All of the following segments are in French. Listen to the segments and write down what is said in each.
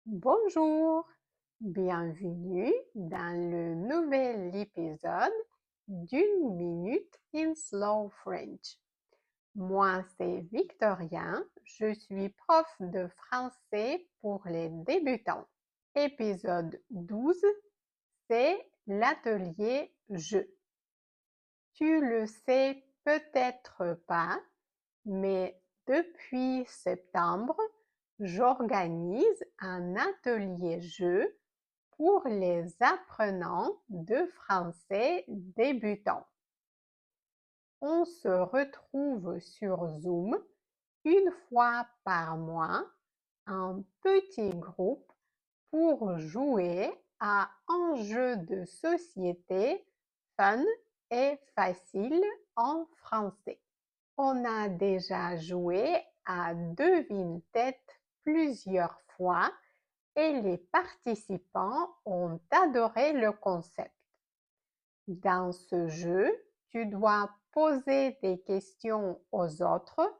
Bonjour, bienvenue dans le nouvel épisode d'une minute in slow French. Moi, c'est Victoria, je suis prof de français pour les débutants. Épisode 12, c'est l'atelier jeu. Tu le sais peut-être pas, mais depuis septembre, j'organise un atelier jeu pour les apprenants de français débutants. On se retrouve sur Zoom une fois par mois, en petit groupe, pour jouer à un jeu de société fun et facile en français. On a déjà joué à Devine-tête plusieurs fois et les participants ont adoré le concept. Dans ce jeu, tu dois poser des questions aux autres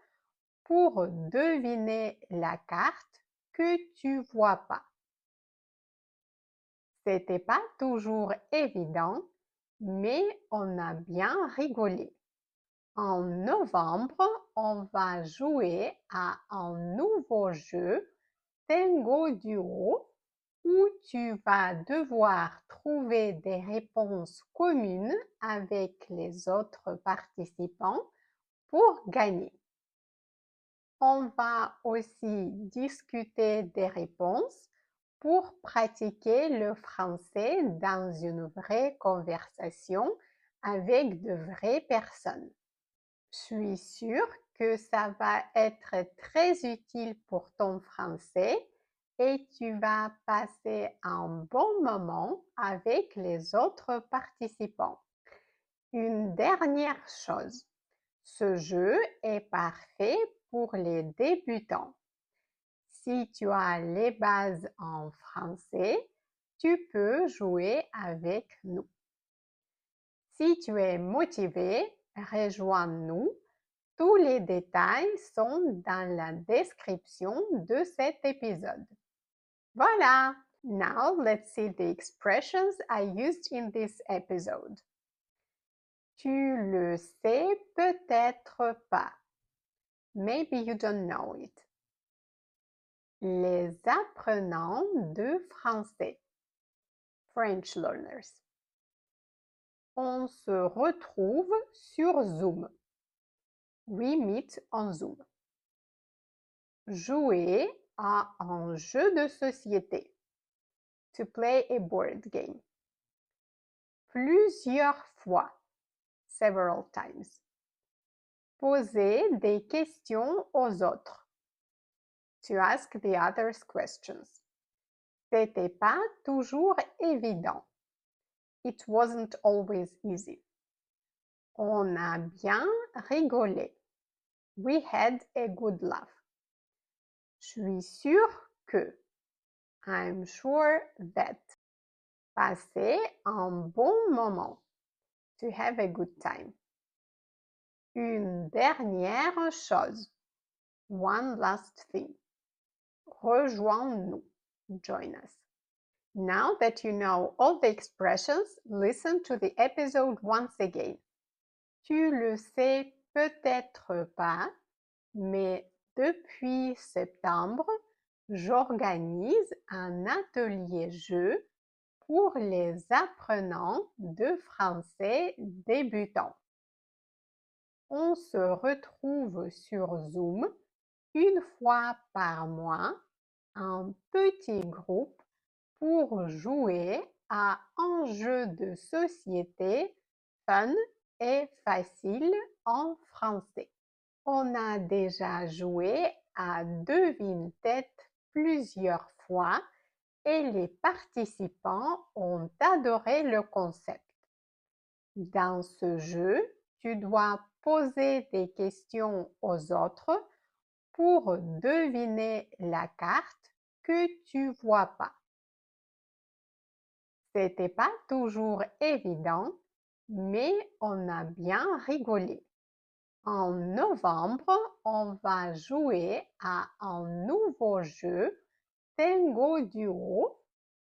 pour deviner la carte que tu vois pas. C'était pas toujours évident, mais on a bien rigolé. En novembre, on va jouer à un nouveau jeu, Tango Duo, où tu vas devoir trouver des réponses communes avec les autres participants pour gagner. On va aussi discuter des réponses pour pratiquer le français dans une vraie conversation avec de vraies personnes. Je suis sûre que ça va être très utile pour ton français et tu vas passer un bon moment avec les autres participants. Une dernière chose, ce jeu est parfait pour les débutants. Si tu as les bases en français, tu peux jouer avec nous. Si tu es motivé, rejoins-nous. Tous les détails sont dans la description de cet épisode. Voilà! Now let's see the expressions I used in this episode. Tu le sais peut-être pas. Maybe you don't know it. Les apprenants de français. French learners. On se retrouve sur Zoom. We meet on Zoom. Jouer à un jeu de société. To play a board game. Plusieurs fois. Several times. Poser des questions aux autres. To ask the others questions. C'était pas toujours évident. It wasn't always easy. On a bien rigolé. We had a good laugh. Je suis sûre que. I'm sure that. Passer un bon moment. To have a good time. Une dernière chose. One last thing. Rejoins-nous. Join us. Now that you know all the expressions, listen to the episode once again. Tu le sais peut-être pas, mais depuis septembre, j'organise un atelier jeu pour les apprenants de français débutants. On se retrouve sur Zoom une fois par mois, en petit groupe, pour jouer à un jeu de société fun et facile en français. On a déjà joué à Devine-tête plusieurs fois et les participants ont adoré le concept. Dans ce jeu, tu dois poser des questions aux autres pour deviner la carte que tu vois pas. C'était pas toujours évident, mais on a bien rigolé. En novembre, on va jouer à un nouveau jeu, Distingo duo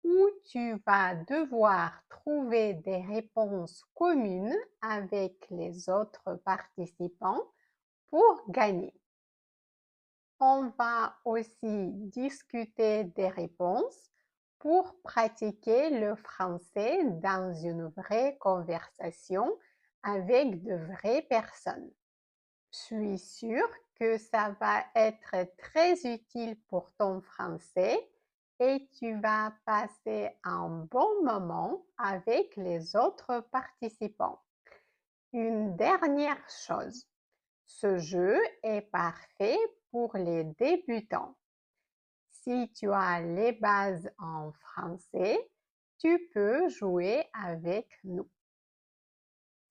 où tu vas devoir trouver des réponses communes avec les autres participants pour gagner. On va aussi discuter des réponses pour pratiquer le français dans une vraie conversation avec de vraies personnes. Je suis sûre que ça va être très utile pour ton français et tu vas passer un bon moment avec les autres participants. Une dernière chose, ce jeu est parfait pour les débutants. Si tu as les bases en français, tu peux jouer avec nous.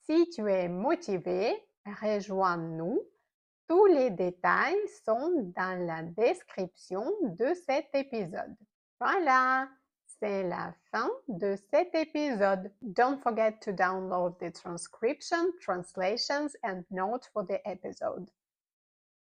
Si tu es motivé, rejoins-nous. Tous les détails sont dans la description de cet épisode. Voilà, c'est la fin de cet épisode. Don't forget to download the transcription, translations, and notes for the episode.